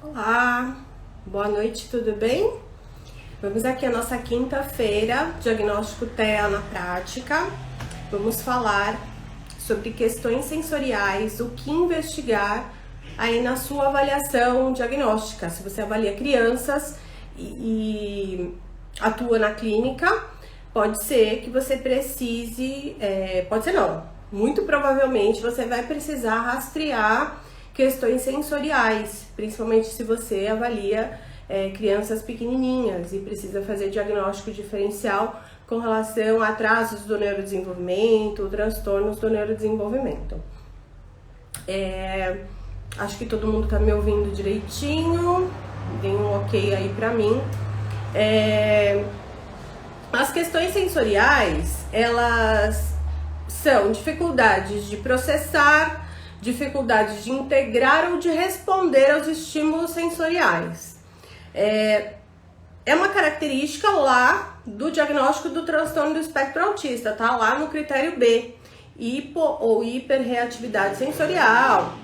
Olá, boa noite, tudo bem? Vamos aqui a nossa quinta-feira, diagnóstico TEA na prática. Vamos falar sobre questões sensoriais, o que investigar aí na sua avaliação diagnóstica. Se você avalia crianças e atua na clínica, pode ser que você precise, pode ser não, muito provavelmente você vai precisar rastrear questões sensoriais, principalmente se você avalia crianças pequenininhas e precisa fazer diagnóstico diferencial com relação a atrasos do neurodesenvolvimento, transtornos do neurodesenvolvimento. Acho que todo mundo tá me ouvindo direitinho, dê um ok aí pra mim. As questões sensoriais, elas são dificuldades de processar, dificuldades de integrar ou de responder aos estímulos sensoriais. É uma característica lá do diagnóstico do transtorno do espectro autista, tá? Lá no critério B, hipo ou hiperreatividade sensorial,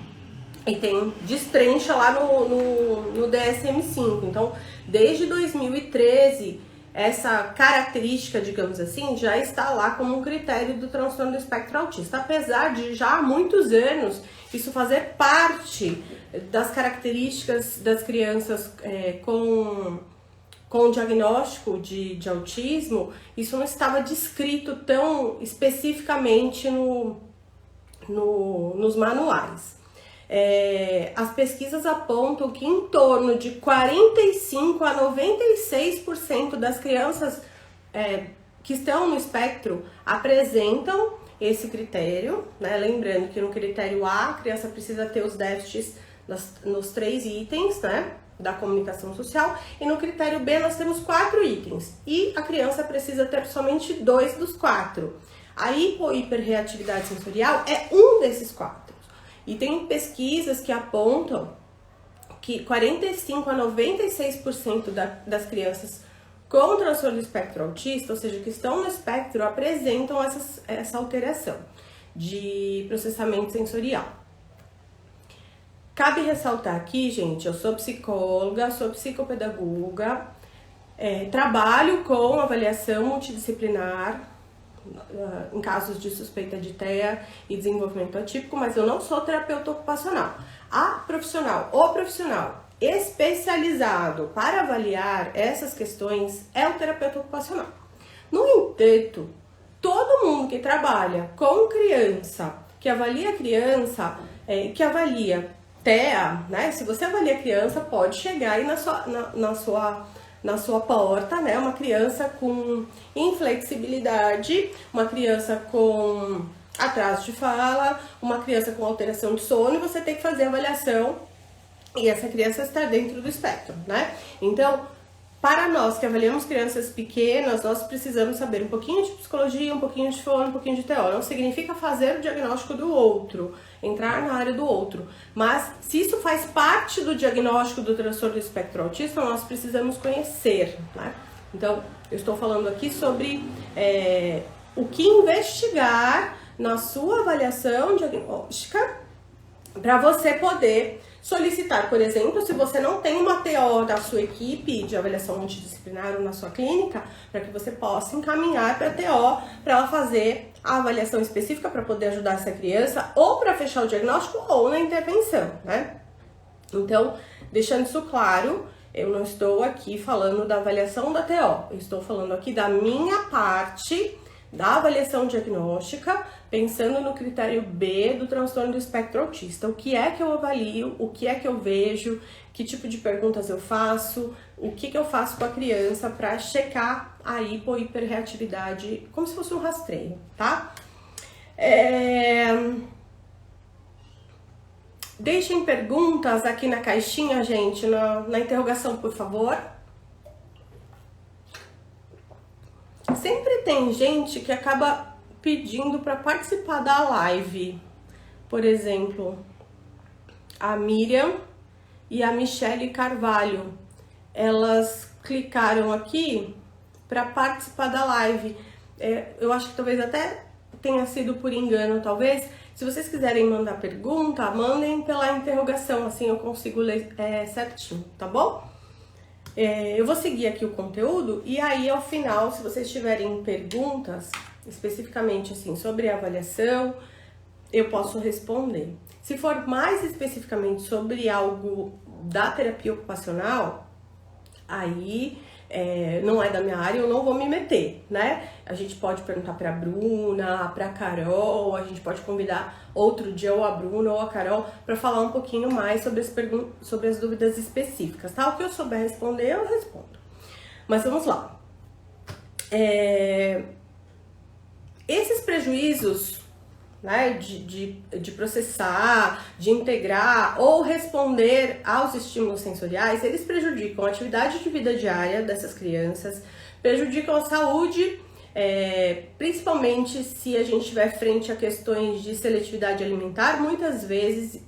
e tem destrincha lá no DSM-5. Então, desde 2013, essa característica, digamos assim, já está lá como um critério do transtorno do espectro autista, apesar de já há muitos anos isso fazer parte das características das crianças com diagnóstico de autismo. Isso não estava descrito tão especificamente nos manuais. As pesquisas apontam que em torno de 45 a 96% das crianças que estão no espectro apresentam esse critério, né? Lembrando que no critério A, a criança precisa ter os déficits nos 3 itens, né, da comunicação social, e no critério B nós temos 4 itens, e a criança precisa ter somente 2 dos 4. A hiperreatividade sensorial é um desses 4. E tem pesquisas que apontam que 45 a 96% das crianças com transtorno do espectro autista, ou seja, que estão no espectro, apresentam essa alteração de processamento sensorial. Cabe ressaltar aqui, gente, eu sou psicóloga, sou psicopedagoga, trabalho com avaliação multidisciplinar, em casos de suspeita de TEA e desenvolvimento atípico, mas eu não sou terapeuta ocupacional. O profissional especializado para avaliar essas questões é o terapeuta ocupacional. No entanto, todo mundo que trabalha com criança, que avalia criança, que avalia TEA, né? Se você avalia criança, pode chegar aí na sua porta, né? Uma criança com inflexibilidade, uma criança com atraso de fala, uma criança com alteração de sono, e você tem que fazer a avaliação e essa criança está dentro do espectro, né? Então, para nós que avaliamos crianças pequenas, nós precisamos saber um pouquinho de psicologia, um pouquinho de fono, um pouquinho de TO. Não significa fazer o diagnóstico do outro, entrar na área do outro. Mas, se isso faz parte do diagnóstico do transtorno do espectro autista, nós precisamos conhecer, né? Então, eu estou falando aqui sobre o que investigar na sua avaliação diagnóstica para você poder solicitar, por exemplo, se você não tem uma TO da sua equipe de avaliação multidisciplinar ou na sua clínica, para que você possa encaminhar para a TO para ela fazer a avaliação específica para poder ajudar essa criança ou para fechar o diagnóstico ou na intervenção, né? Então, deixando isso claro, eu não estou aqui falando da avaliação da TO, eu estou falando aqui da minha parte da avaliação diagnóstica, pensando no critério B do transtorno do espectro autista. O que é que eu avalio, o que é que eu vejo, que tipo de perguntas eu faço, o que eu faço com a criança para checar a hiperreatividade, como se fosse um rastreio, tá? Deixem perguntas aqui na caixinha, gente, na interrogação, por favor. Sempre tem gente que acaba pedindo para participar da live. Por exemplo, a Miriam e a Michele Carvalho. Elas clicaram aqui para participar da live. Eu acho que talvez até tenha sido por engano, talvez. Se vocês quiserem mandar pergunta, mandem pela interrogação, assim eu consigo ler certinho, tá bom? Eu vou seguir aqui o conteúdo e aí ao final, se vocês tiverem perguntas, especificamente assim sobre a avaliação, eu posso responder. Se for mais especificamente sobre algo da terapia ocupacional, aí não é da minha área, eu não vou me meter, né? A gente pode perguntar pra Bruna, pra Carol, a gente pode convidar outro dia ou a Bruna ou a Carol para falar um pouquinho mais sobre as dúvidas específicas, tá? O que eu souber responder, eu respondo. Mas vamos lá. Esses prejuízos, né, de processar, de integrar ou responder aos estímulos sensoriais, eles prejudicam a atividade de vida diária dessas crianças, prejudicam a saúde, principalmente se a gente estiver frente a questões de seletividade alimentar, muitas vezes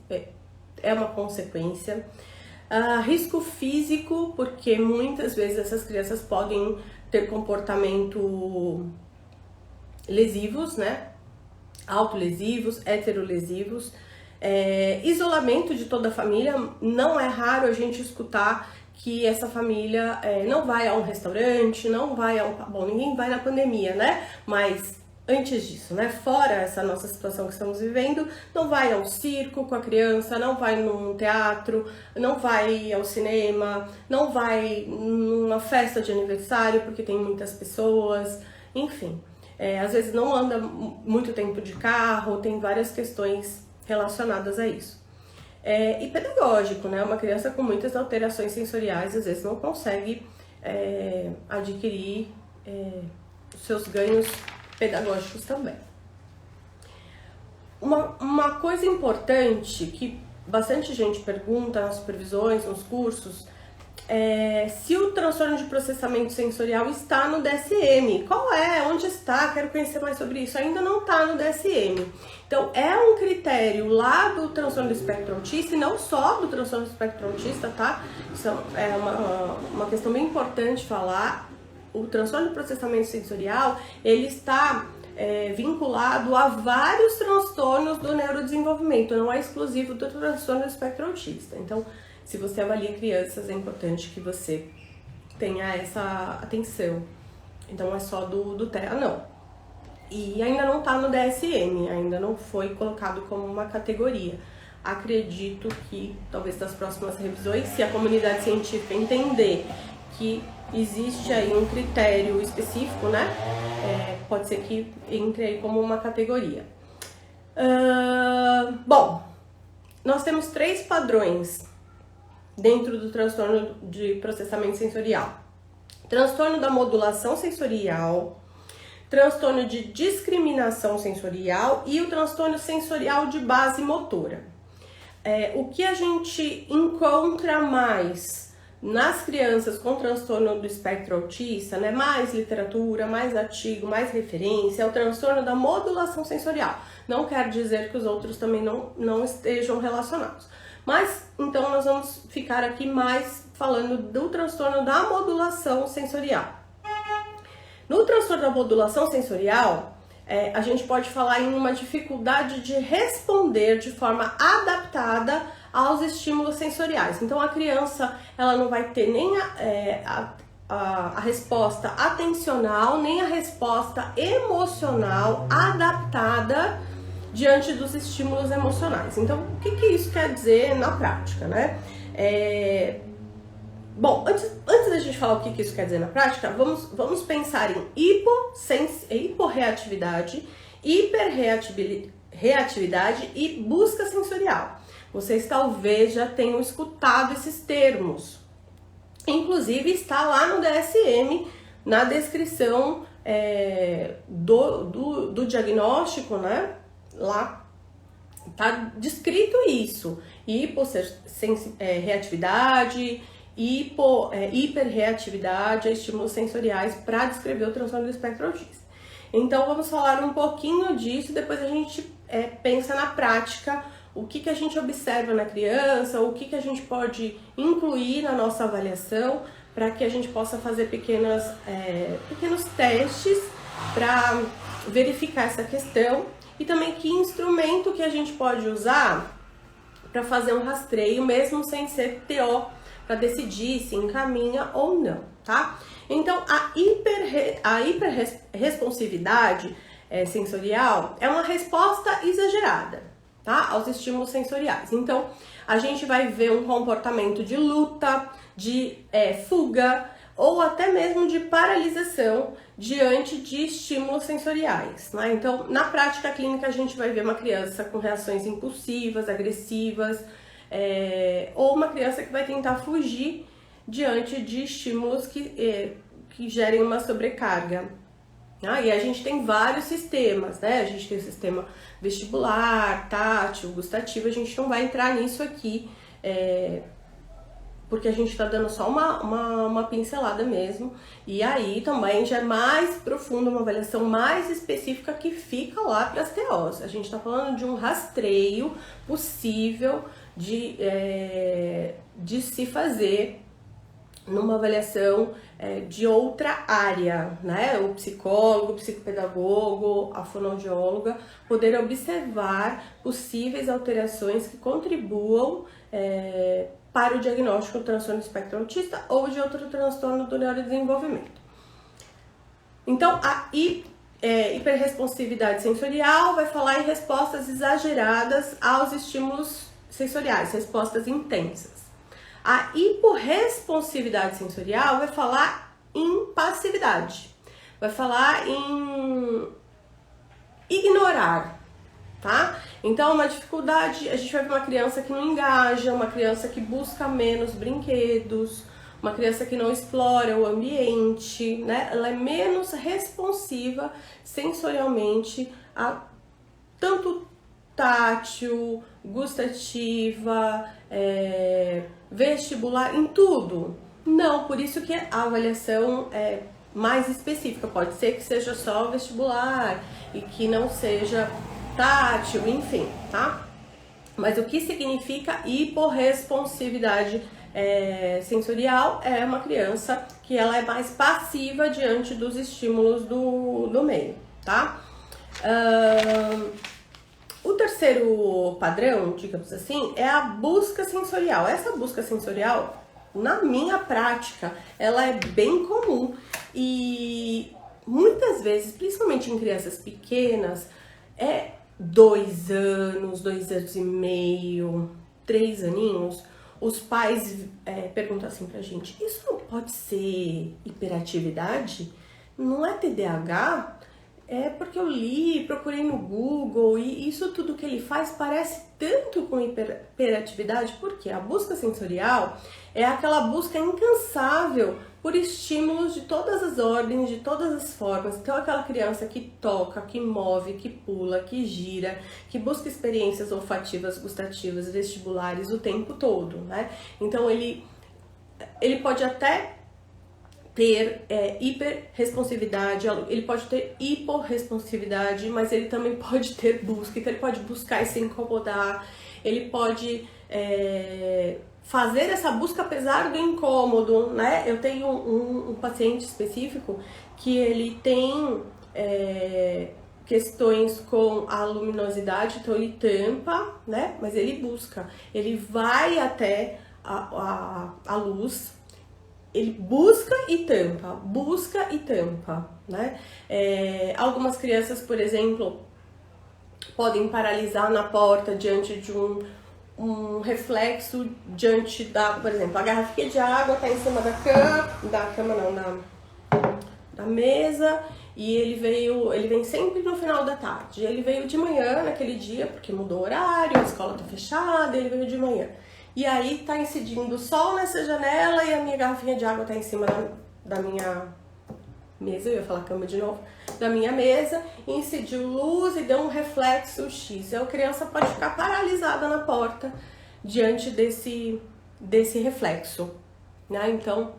é uma consequência. Risco físico, porque muitas vezes essas crianças podem ter comportamento lesivos, né? Autolesivos, heterolesivos, isolamento de toda a família. Não é raro a gente escutar que essa família não vai a um restaurante, não vai a um... Bom, ninguém vai na pandemia, né? Mas antes disso, né? Fora essa nossa situação que estamos vivendo, não vai ao circo com a criança, não vai num teatro, não vai ao cinema, não vai numa festa de aniversário porque tem muitas pessoas, enfim. Às vezes não anda muito tempo de carro, tem várias questões relacionadas a isso. E pedagógico, né? Uma criança com muitas alterações sensoriais às vezes não consegue adquirir os seus ganhos pedagógicos também. Uma coisa importante que bastante gente pergunta nas supervisões, nos cursos, se o transtorno de processamento sensorial está no DSM. Qual é? Onde está? Quero conhecer mais sobre isso. Ainda não está no DSM. Então, é um critério lá do transtorno do espectro autista, e não só do transtorno do espectro autista, tá? Isso é uma questão bem importante falar. O transtorno de processamento sensorial, ele está vinculado a vários transtornos do neurodesenvolvimento, não é exclusivo do transtorno do espectro autista. Então, se você avalia crianças, é importante que você tenha essa atenção. Então, não é só do TEA, não. E ainda não está no DSM, ainda não foi colocado como uma categoria. Acredito que, talvez nas próximas revisões, se a comunidade científica entender que existe aí um critério específico, né? Pode ser que entre aí como uma categoria. Bom, nós temos 3 padrões dentro do transtorno de processamento sensorial: transtorno da modulação sensorial, transtorno de discriminação sensorial e o transtorno sensorial de base motora. O que a gente encontra mais nas crianças com transtorno do espectro autista, né, mais literatura, mais artigo, mais referência, é o transtorno da modulação sensorial. Não quer dizer que os outros também não estejam relacionados. Mas, então, nós vamos ficar aqui mais falando do transtorno da modulação sensorial. No transtorno da modulação sensorial, a gente pode falar em uma dificuldade de responder de forma adaptada aos estímulos sensoriais. Então, a criança ela não vai ter nem a resposta atencional, nem a resposta emocional adaptada diante dos estímulos emocionais. Então, o que isso quer dizer na prática, né? Bom, antes da gente falar o que isso quer dizer na prática, vamos pensar em hiporreatividade, hiperreatividade e busca sensorial. Vocês talvez já tenham escutado esses termos. Inclusive, está lá no DSM, na descrição do diagnóstico, né? Lá tá descrito isso: hiperreatividade, hiperreatividade a estímulos sensoriais para descrever o transtorno do espectro autista. Então vamos falar um pouquinho disso, depois a gente pensa na prática o que a gente observa na criança, o que a gente pode incluir na nossa avaliação para que a gente possa fazer pequenos testes para verificar essa questão e também que instrumento que a gente pode usar para fazer um rastreio, mesmo sem ser TO, para decidir se encaminha ou não, tá? Então, a hiperresponsividade sensorial é uma resposta exagerada, tá? Aos estímulos sensoriais. Então, a gente vai ver um comportamento de luta, de fuga, ou até mesmo de paralisação diante de estímulos sensoriais, né? Então, na prática clínica, a gente vai ver uma criança com reações impulsivas, agressivas, ou uma criança que vai tentar fugir diante de estímulos que gerem uma sobrecarga. E a gente tem vários sistemas, né? A gente tem o sistema vestibular, tátil, gustativo, a gente não vai entrar nisso aqui, porque a gente tá dando só uma pincelada mesmo. E aí também já é mais profunda, uma avaliação mais específica que fica lá para as TOs. A gente tá falando de um rastreio possível de se fazer numa avaliação de outra área, né? O psicólogo, o psicopedagogo, a fonoaudióloga, poder observar possíveis alterações que contribuam para o diagnóstico do transtorno do espectro autista ou de outro transtorno do neurodesenvolvimento. Então, a hiperresponsividade sensorial vai falar em respostas exageradas aos estímulos sensoriais, respostas intensas. A hiporresponsividade sensorial vai falar em passividade, vai falar em ignorar, tá? Então, uma dificuldade, a gente vai ver uma criança que não engaja, uma criança que busca menos brinquedos, uma criança que não explora o ambiente, né? Ela é menos responsiva sensorialmente a tanto tátil, gustativa, vestibular, em tudo. Não, por isso que a avaliação é mais específica. Pode ser que seja só vestibular e que não seja tátil, enfim, tá? Mas o que significa hiporresponsividade sensorial é uma criança que ela é mais passiva diante dos estímulos do meio, tá? O terceiro padrão, digamos assim, é a busca sensorial. Essa busca sensorial, na minha prática, ela é bem comum e muitas vezes, principalmente em crianças pequenas, 2 anos, 2 anos e meio, 3 aninhos, os pais perguntam assim pra gente: isso não pode ser hiperatividade? Não é TDAH? É porque eu li, procurei no Google e isso tudo que ele faz parece tanto com hiperatividade, porque a busca sensorial é aquela busca incansável por estímulos de todas as ordens, de todas as formas. Então, aquela criança que toca, que move, que pula, que gira, que busca experiências olfativas, gustativas, vestibulares o tempo todo, né? Então, ele pode até ter hiperresponsividade, ele pode ter hiporresponsividade, mas ele também pode ter busca, então ele pode buscar e se incomodar, ele pode fazer essa busca apesar do incômodo, né? Eu tenho um paciente específico que ele tem questões com a luminosidade, então ele tampa, né? Mas ele busca, ele vai até a luz, ele busca e tampa, né? Algumas crianças, por exemplo, podem paralisar na porta diante de um reflexo diante por exemplo, a garrafinha de água tá em cima da mesa, e ele vem sempre no final da tarde. Ele veio de manhã naquele dia, porque mudou o horário, a escola tá fechada, ele veio de manhã. E aí tá incidindo o sol nessa janela e a minha garrafinha de água tá em cima da minha mesa, eu ia falar cama de novo, da minha mesa, e incidiu luz e deu um reflexo X. A criança pode ficar paralisada na porta diante desse reflexo, né? Então,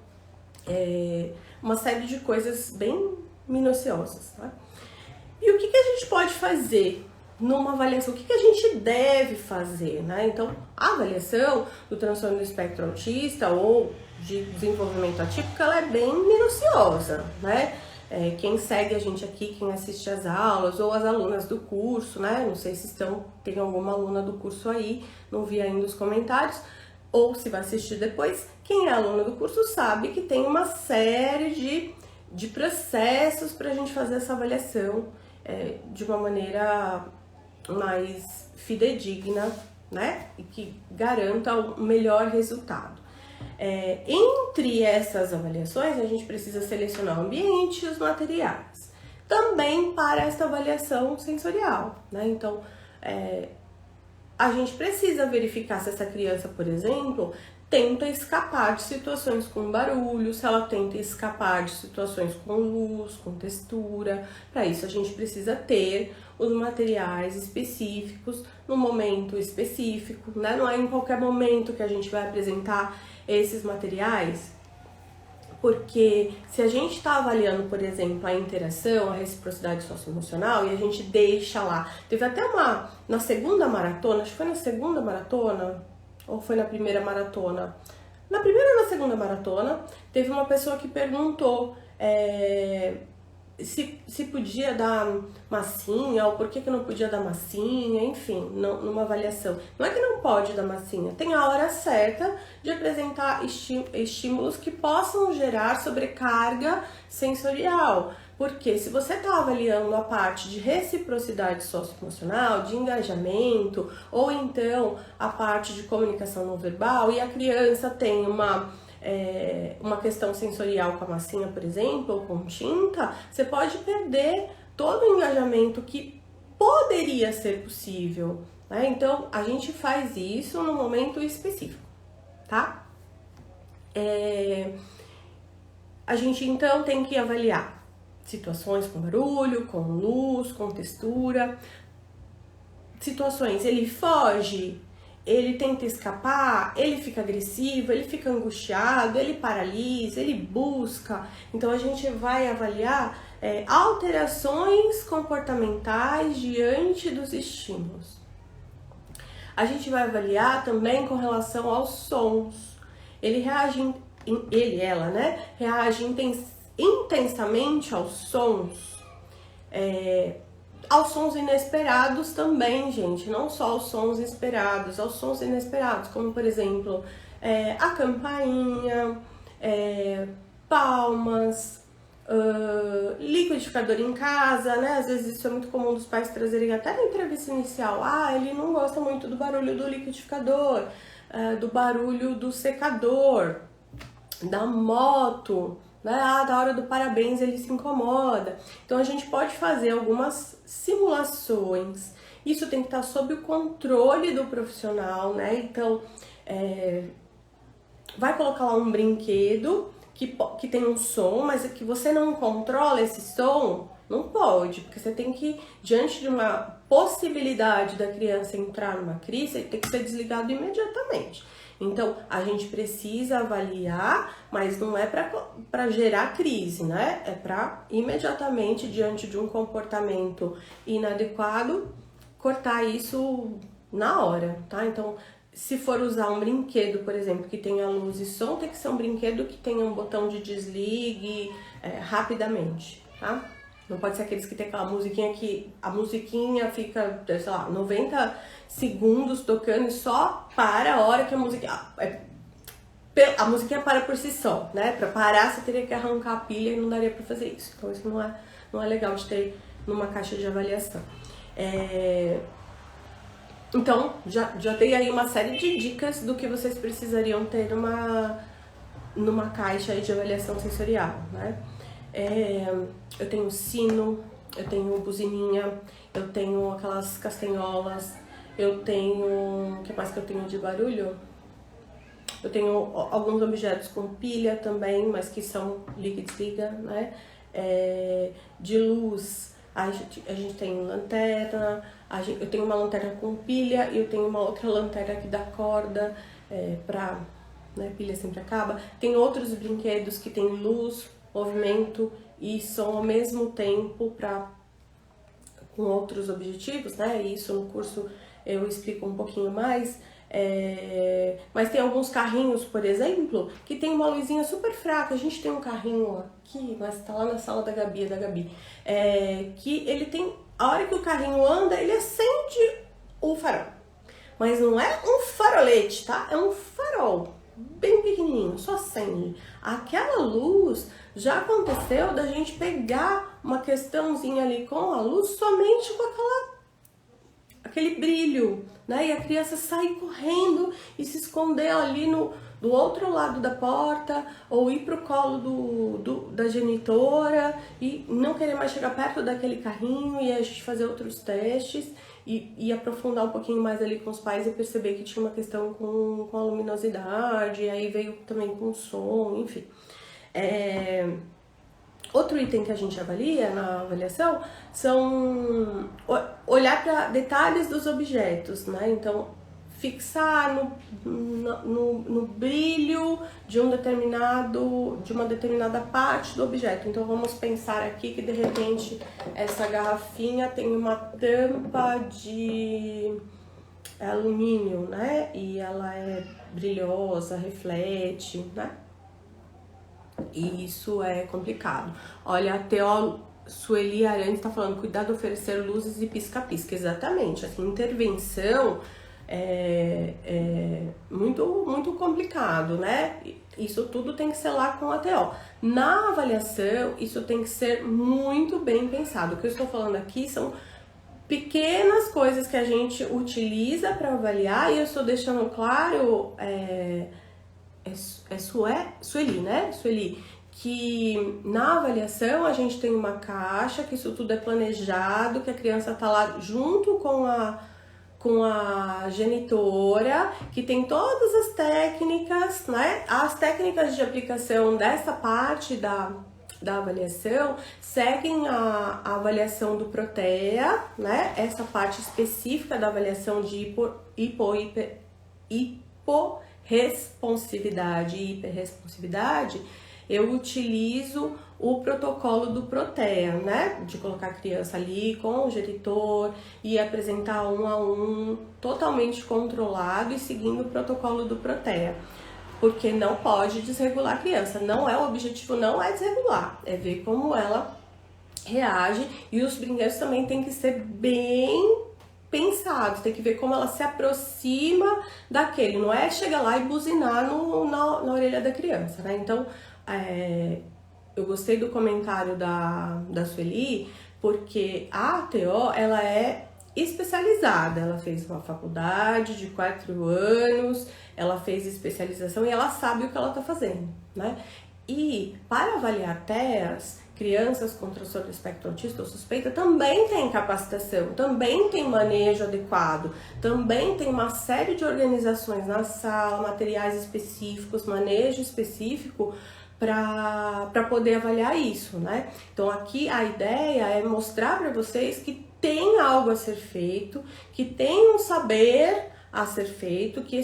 uma série de coisas bem minuciosas, tá? E o que a gente pode fazer numa avaliação? O que a gente deve fazer, né? Então, a avaliação do transtorno do espectro autista ou de desenvolvimento atípico, ela é bem minuciosa, né? Quem segue a gente aqui, quem assiste as aulas, ou as alunas do curso, né? Não sei se tem alguma aluna do curso aí, não vi ainda os comentários, ou se vai assistir depois. Quem é aluna do curso sabe que tem uma série de processos para a gente fazer essa avaliação de uma maneira mais fidedigna, né? E que garanta o melhor resultado. Entre essas avaliações, a gente precisa selecionar o ambiente e os materiais. Também para essa avaliação sensorial, né? Então, a gente precisa verificar se essa criança, por exemplo, tenta escapar de situações com barulho, se ela tenta escapar de situações com luz, com textura. Para isso, a gente precisa ter os materiais específicos no momento específico, né? Não é em qualquer momento que a gente vai apresentar esses materiais, porque se a gente está avaliando, por exemplo, a interação, a reciprocidade socioemocional, e a gente deixa lá, teve até na segunda maratona, acho que foi na segunda maratona, ou foi na primeira maratona? Na primeira ou na segunda maratona, teve uma pessoa que perguntou se podia dar massinha, ou por que não podia dar massinha, enfim, numa avaliação. Não é que não pode dar massinha, tem a hora certa de apresentar estímulos que possam gerar sobrecarga sensorial. Porque se você está avaliando a parte de reciprocidade socioemocional, de engajamento, ou então a parte de comunicação não verbal, e a criança tem uma questão sensorial com a massinha, por exemplo, ou com tinta, você pode perder todo o engajamento que poderia ser possível, né? Então, a gente faz isso no momento específico, tá? A gente, então, tem que avaliar situações com barulho, com luz, com textura. Situações, ele foge, ele tenta escapar, ele fica agressivo, ele fica angustiado, ele paralisa, ele busca. Então a gente vai avaliar alterações comportamentais diante dos estímulos. A gente vai avaliar também com relação aos sons. Ela, né, reage intensamente aos sons. Aos sons inesperados também, gente, não só aos sons esperados, aos sons inesperados, como por exemplo, a campainha, palmas, liquidificador em casa, né? Às vezes isso é muito comum dos pais trazerem até na entrevista inicial. Ele não gosta muito do barulho do liquidificador, do barulho do secador, da moto, né? Da hora do parabéns ele se incomoda. Então a gente pode fazer algumas simulações. Isso tem que estar sob o controle do profissional, né? Então vai colocar lá um brinquedo que tem um som, mas que você não controla esse som, não pode, porque você tem que, diante de uma possibilidade da criança entrar numa crise, ele tem que ser desligado imediatamente. Então, a gente precisa avaliar, mas não é para gerar crise, né? É para imediatamente, diante de um comportamento inadequado, cortar isso na hora, tá? Então, se for usar um brinquedo, por exemplo, que tenha luz e som, tem que ser um brinquedo que tenha um botão de desligue rapidamente, tá? Não pode ser aqueles que tem aquela musiquinha que a musiquinha fica, sei lá, 90 segundos tocando e só para a hora que a musiquinha para por si só, né? Para parar você teria que arrancar a pilha e não daria para fazer isso. Então isso não é legal de ter numa caixa de avaliação. Então já dei aí uma série de dicas do que vocês precisariam ter numa caixa de avaliação sensorial, né? Eu tenho sino, eu tenho buzininha, eu tenho aquelas castanholas, eu tenho... O que mais que eu tenho de barulho? Eu tenho alguns objetos com pilha também, mas que são liga e desliga, né? De luz, a gente tem lanterna, eu tenho uma lanterna com pilha e eu tenho uma outra lanterna que dá corda pra... Né, pilha sempre acaba. Tem outros brinquedos que tem luz, movimento e som ao mesmo tempo com outros objetivos, né? E isso no curso eu explico um pouquinho mais. Mas tem alguns carrinhos, por exemplo, que tem uma luzinha super fraca. A gente tem um carrinho aqui, mas tá lá na sala da Gabi, que ele tem, a hora que o carrinho anda, ele acende o farol. Mas não é um farolete, tá? É um farol bem pequenininho, só acende. Aquela luz, já aconteceu da gente pegar uma questãozinha ali com a luz somente com aquele brilho, né? E a criança sair correndo e se esconder ali do outro lado da porta, ou ir pro colo da genitora e não querer mais chegar perto daquele carrinho, e a gente fazer outros testes e aprofundar um pouquinho mais ali com os pais e perceber que tinha uma questão com a luminosidade, e aí veio também com som, enfim. Outro item que a gente avalia na avaliação são olhar para detalhes dos objetos, né? Então, fixar no brilho de uma determinada parte do objeto. Então, vamos pensar aqui que de repente essa garrafinha tem uma tampa de alumínio, né? E ela é brilhosa, reflete, né? E isso é complicado. Olha, a Theo Sueli Arantes está falando, cuidado de oferecer luzes e pisca-pisca. Exatamente, assim, intervenção é muito, muito complicado, né? Isso tudo tem que ser lá com a TO. Na avaliação, isso tem que ser muito bem pensado. O que eu estou falando aqui são pequenas coisas que a gente utiliza para avaliar, e eu estou deixando claro... Sueli, né? Sueli, que na avaliação a gente tem uma caixa, que isso tudo é planejado, que a criança tá lá junto com a genitora, que tem todas as técnicas, né? As técnicas de aplicação dessa parte da avaliação seguem a avaliação do Protea, né? Essa parte específica da avaliação de hiporresponsividade e hiperresponsividade, eu utilizo o protocolo do Protea, né? De colocar a criança ali com o genitor e apresentar um a um, totalmente controlado e seguindo o protocolo do Protea. Porque não pode desregular a criança. O objetivo não é desregular, é ver como ela reage, e os brinquedos também tem que ser bem pensado, tem que ver como ela se aproxima daquele, não é chegar lá e buzinar na orelha da criança, né? Então, eu gostei do comentário da Sueli, porque a ATO, ela é especializada, ela fez uma faculdade de 4 anos, ela fez especialização e ela sabe o que ela tá fazendo, né? E para avaliar TEAs, crianças com transtorno do espectro autista ou suspeita também tem capacitação, também tem manejo adequado, também tem uma série de organizações na sala, materiais específicos, manejo específico para poder avaliar isso, né? Então aqui a ideia é mostrar para vocês que tem algo a ser feito, que tem um saber a ser feito, que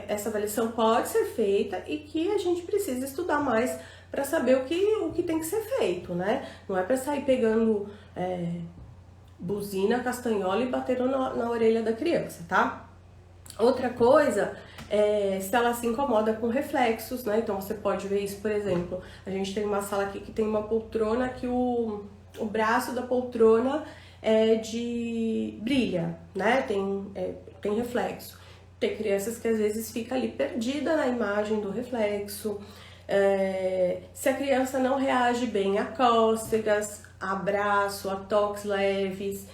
essa avaliação pode ser feita e que a gente precisa estudar mais para saber o que tem que ser feito, né? Não é para sair pegando buzina, castanhola e batendo na orelha da criança, tá? Outra coisa é se ela se incomoda com reflexos, né? Então você pode ver isso, por exemplo, a gente tem uma sala aqui que tem uma poltrona que o braço da poltrona brilha, né? Tem reflexo. Tem crianças que às vezes fica ali perdida na imagem do reflexo. Se a criança não reage bem a cócegas, a abraço, a toques leves,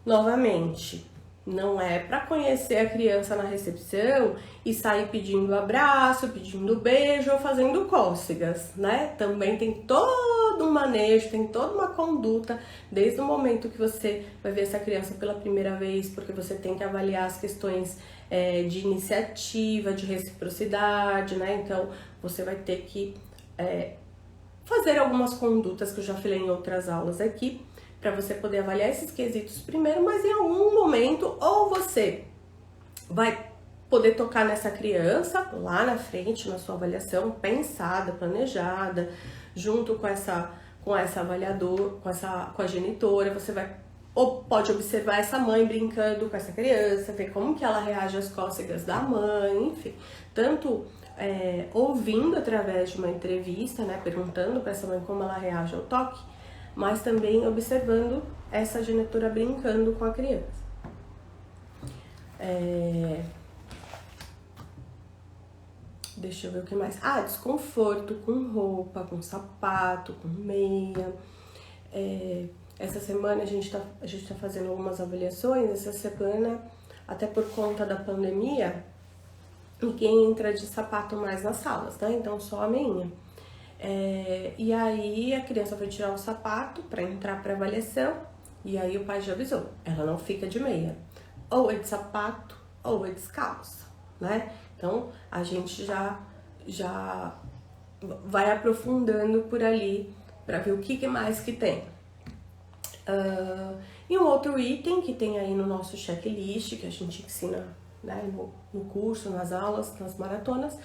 novamente, não é para conhecer a criança na recepção e sair pedindo abraço, pedindo beijo ou fazendo cócegas, né? Também tem todo um manejo, tem toda uma conduta desde o momento que você vai ver essa criança pela primeira vez, porque você tem que avaliar as questões de iniciativa, de reciprocidade, né? Então, você vai ter que fazer algumas condutas que eu já falei em outras aulas aqui, para você poder avaliar esses quesitos primeiro, mas em algum momento, ou você vai poder tocar nessa criança lá na frente, na sua avaliação, pensada, planejada, junto com essa avaliadora, com a genitora, você vai ou pode observar essa mãe brincando com essa criança, ver como que ela reage às cócegas da mãe, enfim. Tanto ouvindo através de uma entrevista, né, perguntando para essa mãe como ela reage ao toque, mas também observando essa genitora brincando com a criança. Deixa eu ver o que mais. Desconforto com roupa, com sapato, com meia. Essa semana a gente tá fazendo algumas avaliações. Essa semana, até por conta da pandemia, ninguém entra de sapato mais nas salas, né? Então só a meinha. E aí a criança foi tirar o sapato para entrar para avaliação. E aí o pai já avisou, ela não fica de meia. Ou é de sapato ou é descalça, né? Então a gente já vai aprofundando por ali para ver o que mais que tem. E um outro item que tem aí no nosso checklist, que a gente ensina, né, no curso, nas aulas, nas maratonas,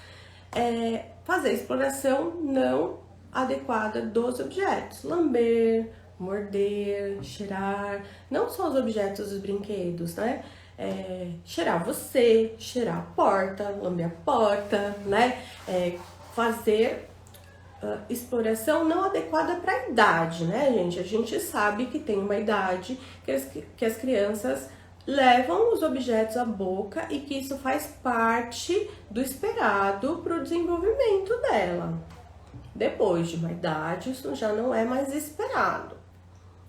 é fazer exploração não adequada dos objetos. Lamber, morder, cheirar, não só os objetos dos brinquedos, né? Cheirar você, cheirar a porta, lamber a porta, né? Fazer exploração não adequada para a idade, né, gente? A gente sabe que tem uma idade que as crianças levam os objetos à boca e que isso faz parte do esperado para o desenvolvimento dela. Depois de uma idade, isso já não é mais esperado.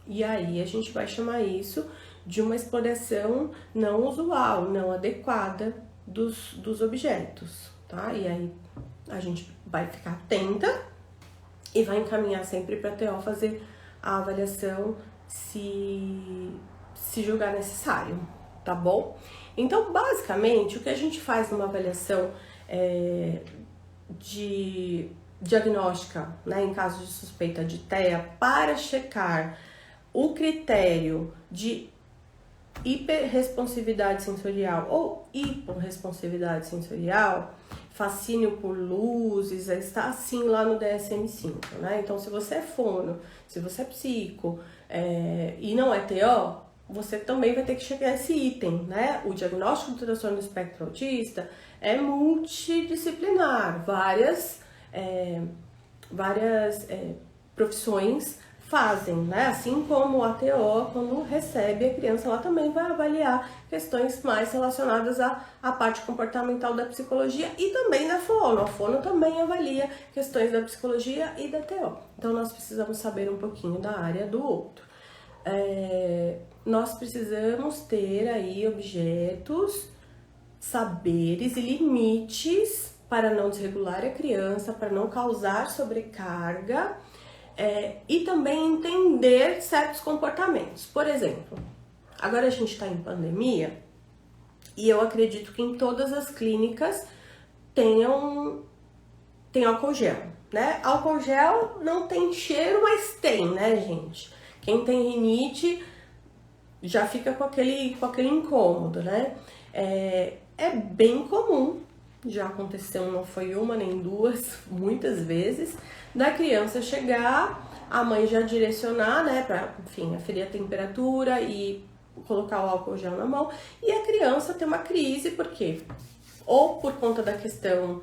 E aí a gente vai chamar isso de uma exploração não usual, não adequada dos objetos, tá? E aí a gente vai ficar atenta e vai encaminhar sempre para a TO fazer a avaliação se julgar necessário, tá bom? Então, basicamente, o que a gente faz numa avaliação de diagnóstica, né, em caso de suspeita de TEA, para checar o critério de hiperresponsividade sensorial ou hiporresponsividade sensorial, fascínio por luzes, está assim lá no DSM-5, né? Então, se você é fono, se você é psico e não é TO, você também vai ter que checar esse item, né? O diagnóstico do transtorno do espectro autista é multidisciplinar, várias profissões fazem, né? Assim como a TO, quando recebe a criança, ela também vai avaliar questões mais relacionadas à parte comportamental da psicologia e também da fono. A fono também avalia questões da psicologia e da TO. Então, nós precisamos saber um pouquinho da área do outro. Nós precisamos ter aí objetos, saberes e limites para não desregular a criança, para não causar sobrecarga, e também entender certos comportamentos. Por exemplo, agora a gente está em pandemia e eu acredito que em todas as clínicas tem álcool gel, né? Álcool gel não tem cheiro, mas tem, né, gente? Quem tem rinite já fica com aquele incômodo, né? É bem comum, já aconteceu, não foi uma nem duas, muitas vezes, da criança chegar, a mãe já direcionar, né, pra, enfim, aferir a temperatura e colocar o álcool gel na mão, e a criança ter uma crise, por quê? Ou por conta da questão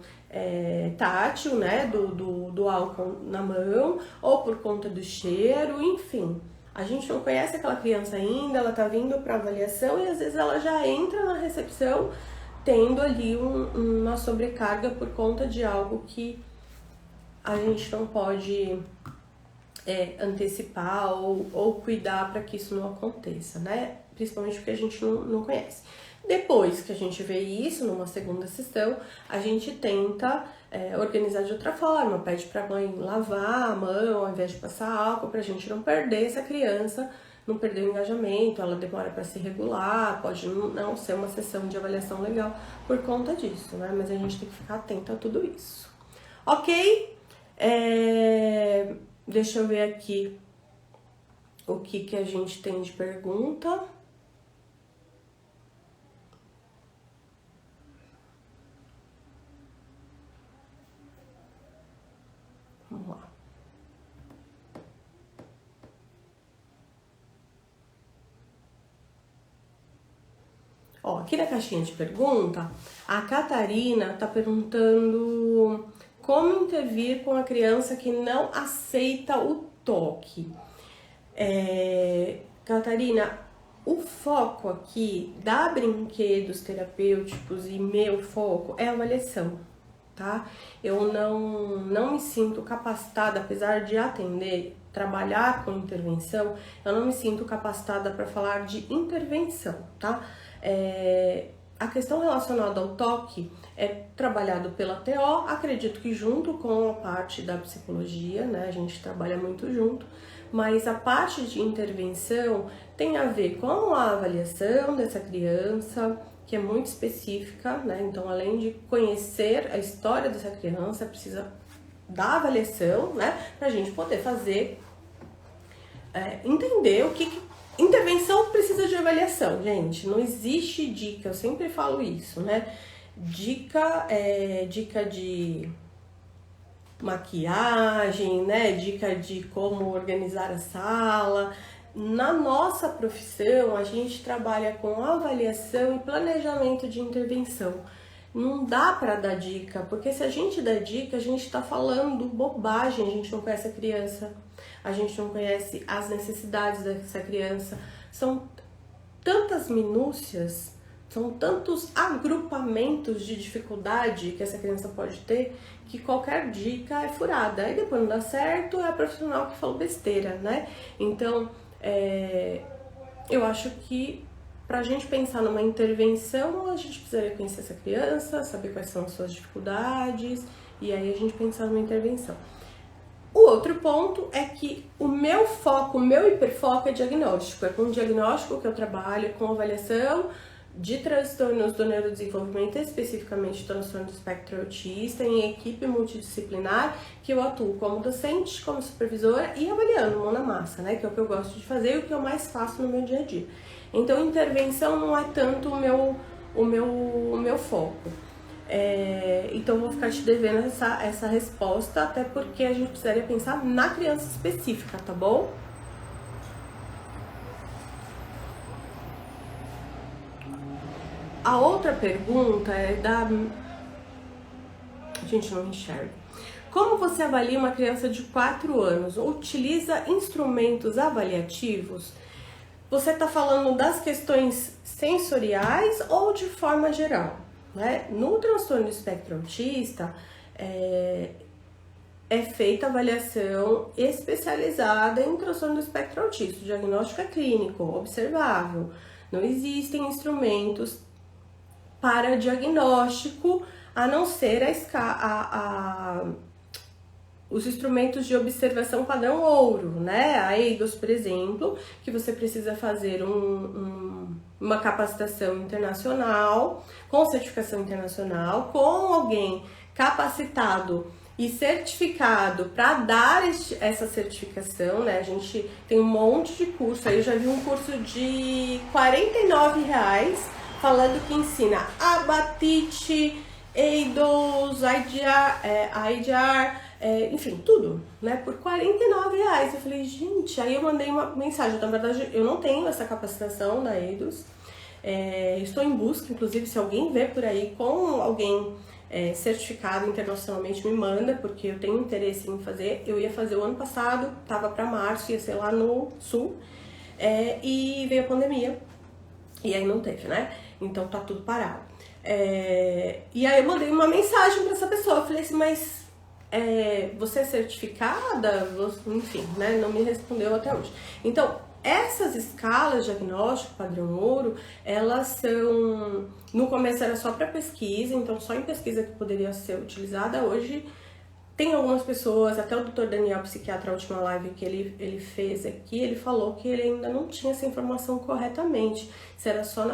tátil, né, do álcool na mão, ou por conta do cheiro, enfim. A gente não conhece aquela criança ainda, ela tá vindo para avaliação e às vezes ela já entra na recepção tendo ali uma sobrecarga por conta de algo que a gente não pode antecipar ou cuidar para que isso não aconteça, né? Principalmente porque a gente não conhece. Depois que a gente vê isso, numa segunda sessão, a gente tenta organizar de outra forma, pede para a mãe lavar a mão ao invés de passar álcool, para a gente não perder essa criança, não perder o engajamento, ela demora para se regular, pode não ser uma sessão de avaliação legal por conta disso, né? Mas a gente tem que ficar atento a tudo isso. Ok? Deixa eu ver aqui o que a gente tem de pergunta. Vamos lá. Ó, aqui na caixinha de pergunta, a Catarina tá perguntando como intervir com a criança que não aceita o toque. Catarina, o foco aqui da brinquedos terapêuticos e meu foco é a avaliação, tá? Eu não me sinto capacitada, apesar de atender, trabalhar com intervenção, eu não me sinto capacitada para falar de intervenção, tá? A questão relacionada ao toque é trabalhado pela TO, acredito que junto com a parte da psicologia, né? A gente trabalha muito junto, mas a parte de intervenção tem a ver com a avaliação dessa criança, que é muito específica, né? Então, além de conhecer a história dessa criança, precisa da avaliação, né? Pra gente poder fazer, entender o que intervenção precisa de avaliação, gente. Não existe dica, eu sempre falo isso, né? Dica de maquiagem, né? Dica de como organizar a sala. Na nossa profissão, a gente trabalha com avaliação e planejamento de intervenção. Não dá para dar dica, porque se a gente dá dica, a gente está falando bobagem, a gente não conhece a criança, a gente não conhece as necessidades dessa criança. São tantas minúcias, são tantos agrupamentos de dificuldade que essa criança pode ter, que qualquer dica é furada. Aí depois não dá certo, é a profissional que falou besteira, né? Então, eu acho que pra gente pensar numa intervenção, a gente precisaria conhecer essa criança, saber quais são as suas dificuldades, e aí a gente pensar numa intervenção. O outro ponto é que o meu foco, o meu hiperfoco é diagnóstico. É com diagnóstico que eu trabalho, com avaliação de transtornos do neurodesenvolvimento, especificamente transtorno do espectro autista, em equipe multidisciplinar, que eu atuo como docente, como supervisora e avaliando mão na massa, né? Que é o que eu gosto de fazer e o que eu mais faço no meu dia a dia. Então, intervenção não é tanto o meu foco. Então, vou ficar te devendo essa resposta, até porque a gente precisaria pensar na criança específica, tá bom? A outra pergunta é da... Gente, não enxerga. Como você avalia uma criança de 4 anos? Utiliza instrumentos avaliativos? Você está falando das questões sensoriais ou de forma geral? Né? No transtorno do espectro autista, é feita avaliação especializada em transtorno do espectro autista. O diagnóstico é clínico, observável. Não existem instrumentos para diagnóstico, a não ser os instrumentos de observação padrão ouro, né? A EIDOS, por exemplo, que você precisa fazer uma capacitação internacional, com certificação internacional, com alguém capacitado e certificado para dar essa certificação, né? A gente tem um monte de curso, aí eu já vi um curso de R$49 falando que ensina abatite, EIDOS, IDR, enfim, tudo, né? Por R$49. Eu falei, gente, aí eu mandei uma mensagem. Na verdade, eu não tenho essa capacitação da EIDOS. Estou em busca, inclusive, se alguém vê por aí com alguém certificado internacionalmente, me manda, porque eu tenho interesse em fazer. Eu ia fazer o ano passado, tava para março, ia ser lá no sul, e veio a pandemia, e aí não teve, né? Então tá tudo parado. E aí eu mandei uma mensagem para essa pessoa, eu falei assim, mas você é certificada? Enfim, né? Não me respondeu até hoje. Então, essas escalas de diagnóstico padrão ouro, elas são... No começo era só para pesquisa, então só em pesquisa que poderia ser utilizada. Hoje tem algumas pessoas, até o Dr. Daniel, psiquiatra, a última live que ele fez aqui, ele falou que ele ainda não tinha essa informação corretamente, se era só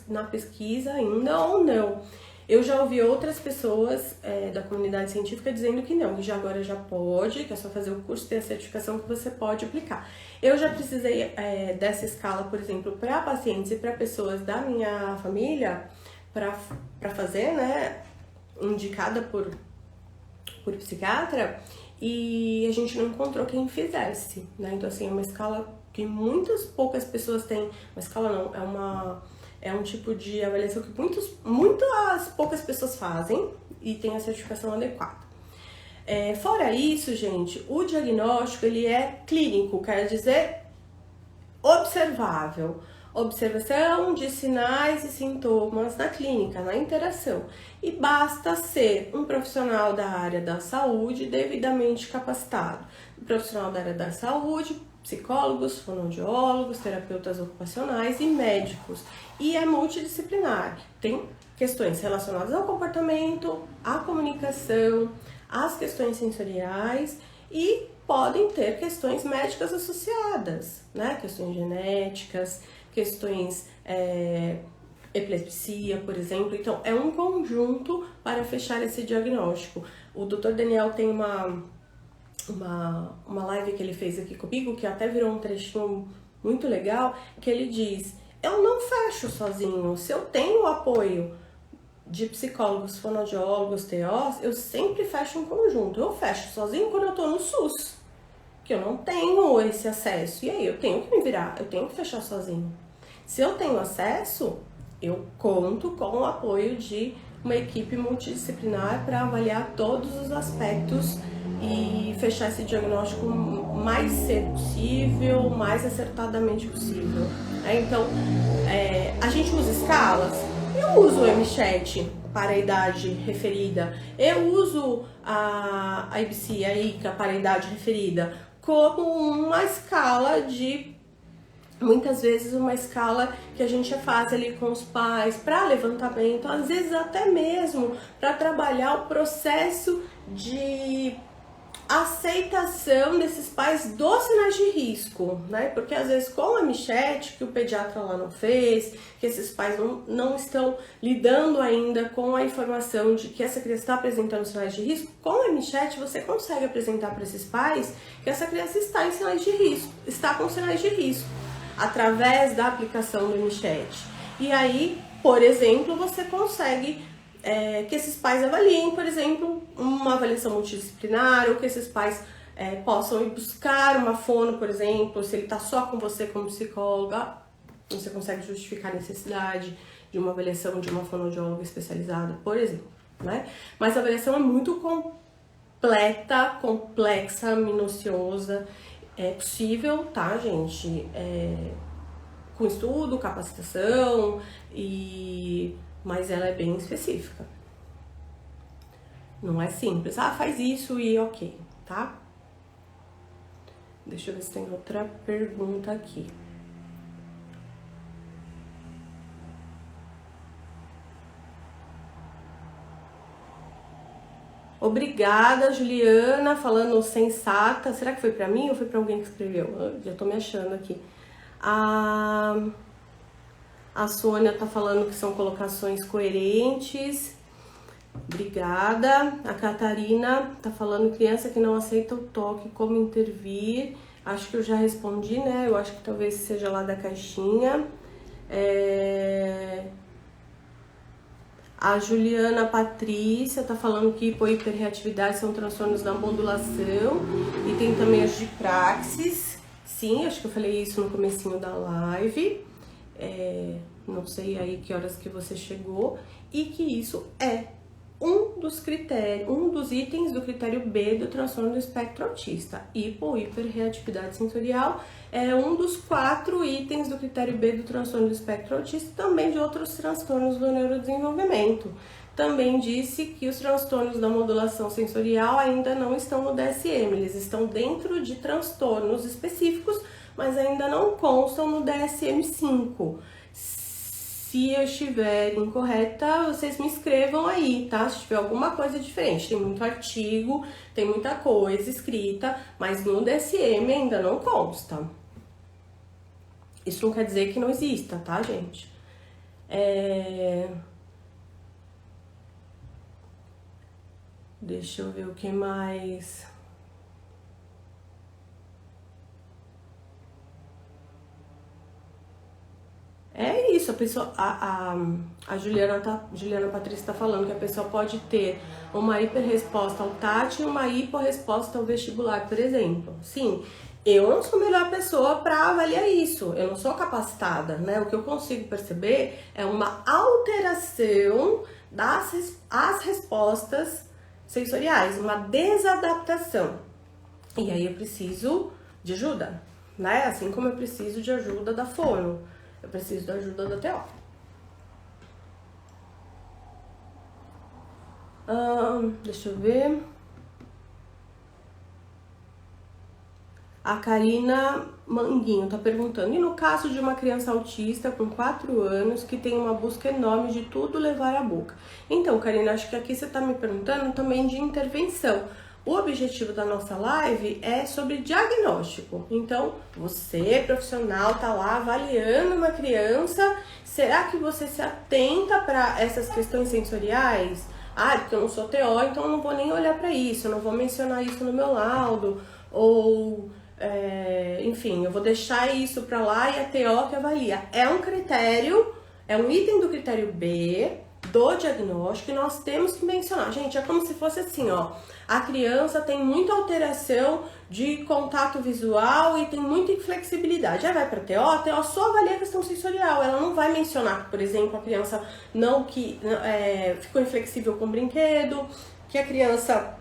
na pesquisa ainda ou não. Eu já ouvi outras pessoas da comunidade científica dizendo que não, que já agora já pode, que é só fazer o curso, ter a certificação que você pode aplicar. Eu já precisei dessa escala, por exemplo, para pacientes e para pessoas da minha família, para fazer, né, indicada por psiquiatra, e a gente não encontrou quem fizesse, né? Então, assim, é uma escala que poucas pessoas têm, uma escala não, É um tipo de avaliação que muitas poucas pessoas fazem e tem a certificação adequada. Fora isso, gente, o diagnóstico ele é clínico, quer dizer observável. Observação de sinais e sintomas na clínica, na interação. E basta ser um profissional da área da saúde devidamente capacitado. Um profissional da área da saúde, psicólogos, fonoaudiólogos, terapeutas ocupacionais e médicos. E é multidisciplinar. Tem questões relacionadas ao comportamento, à comunicação, às questões sensoriais e podem ter questões médicas associadas, né? Questões genéticas, questões epilepsia, por exemplo. Então, é um conjunto para fechar esse diagnóstico. O Dr. Daniel tem uma live que ele fez aqui comigo, que até virou um trechinho muito legal, que ele diz: eu não fecho sozinho, se eu tenho o apoio de psicólogos, fonoaudiólogos, TOs, eu sempre fecho em conjunto. Eu fecho sozinho quando eu tô no SUS, que eu não tenho esse acesso, e aí eu tenho que me virar, eu tenho que fechar sozinho. Se eu tenho acesso, eu conto com o apoio de uma equipe multidisciplinar para avaliar todos os aspectos e fechar esse diagnóstico o mais cedo possível, o mais acertadamente possível. Então, a gente usa escalas. Eu uso o MChat para a idade referida. Eu uso a IBC, a ICA para a idade referida, como uma escala muitas vezes uma escala que a gente faz ali com os pais para levantamento, às vezes até mesmo para trabalhar o processo de aceitação desses pais dos sinais de risco, né? Porque às vezes com a MChat, que o pediatra lá não fez, que esses pais não estão lidando ainda com a informação de que essa criança está apresentando sinais de risco, com a MChat você consegue apresentar para esses pais que essa criança está em sinais de risco, está com sinais de risco, através da aplicação do MChat. E aí, por exemplo, você consegue que esses pais avaliem, por exemplo, uma avaliação multidisciplinar, ou que esses pais possam ir buscar uma fono, por exemplo, se ele está só com você como psicóloga, você consegue justificar a necessidade de uma avaliação de uma fonoaudióloga especializada, por exemplo, né? Mas a avaliação é muito completa, complexa, minuciosa, é possível, tá, gente? Com estudo, capacitação mas ela é bem específica. Não é simples. Faz isso e ok, tá? Deixa eu ver se tem outra pergunta aqui. Obrigada, Juliana, falando sensata. Será que foi pra mim ou foi pra alguém que escreveu? Eu já tô me achando aqui. A Sônia tá falando que são colocações coerentes. Obrigada. A Catarina tá falando criança que não aceita o toque, como intervir. Acho que eu já respondi, né? Eu acho que talvez seja lá da caixinha. A Juliana Patrícia tá falando que hipo e hiperreatividade são transtornos da modulação. E tem também as de praxis. Sim, acho que eu falei isso no comecinho da live. Não sei aí que horas que você chegou, e que isso é um dos critérios, um dos itens do critério B do transtorno do espectro autista. Hipo, hiperreatividade sensorial é um dos 4 itens do critério B do transtorno do espectro autista, também de outros transtornos do neurodesenvolvimento. Também disse que os transtornos da modulação sensorial ainda não estão no DSM, eles estão dentro de transtornos específicos, mas ainda não constam no DSM-5. Se eu estiver incorreta, vocês me escrevam aí, tá? Se tiver alguma coisa diferente. Tem muito artigo, tem muita coisa escrita, mas no DSM ainda não consta. Isso não quer dizer que não exista, tá, gente? Deixa eu ver o que mais. É isso, a pessoa, a Juliana Patrícia está falando que a pessoa pode ter uma hiperresposta ao TAT e uma hiporresposta ao vestibular, por exemplo. Sim, Eu não sou a melhor pessoa para avaliar isso, eu não sou capacitada, né? O que eu consigo perceber é uma alteração das respostas sensoriais, uma desadaptação. E aí eu preciso de ajuda, né? Assim como eu preciso de ajuda da fono, eu preciso da ajuda da TO. Deixa eu ver. A Karina Manguinho tá perguntando, e no caso de uma criança autista com 4 anos que tem uma busca enorme de tudo levar à boca? Então, Karina, acho que aqui você tá me perguntando também de intervenção. O objetivo da nossa live é sobre diagnóstico. Então, você, profissional, tá lá avaliando uma criança, será que você se atenta para essas questões sensoriais? Ah, porque eu não sou TO, então eu não vou nem olhar para isso, eu não vou mencionar isso no meu laudo, ou enfim, eu vou deixar isso para lá e a TO que avalia. É um critério, é um item do critério B do diagnóstico que nós temos que mencionar. Gente, é como se fosse assim, ó, a criança tem muita alteração de contato visual e tem muita inflexibilidade. Aí vai para a TO só avalia a questão sensorial, ela não vai mencionar, por exemplo, a criança ficou inflexível com o brinquedo, que a criança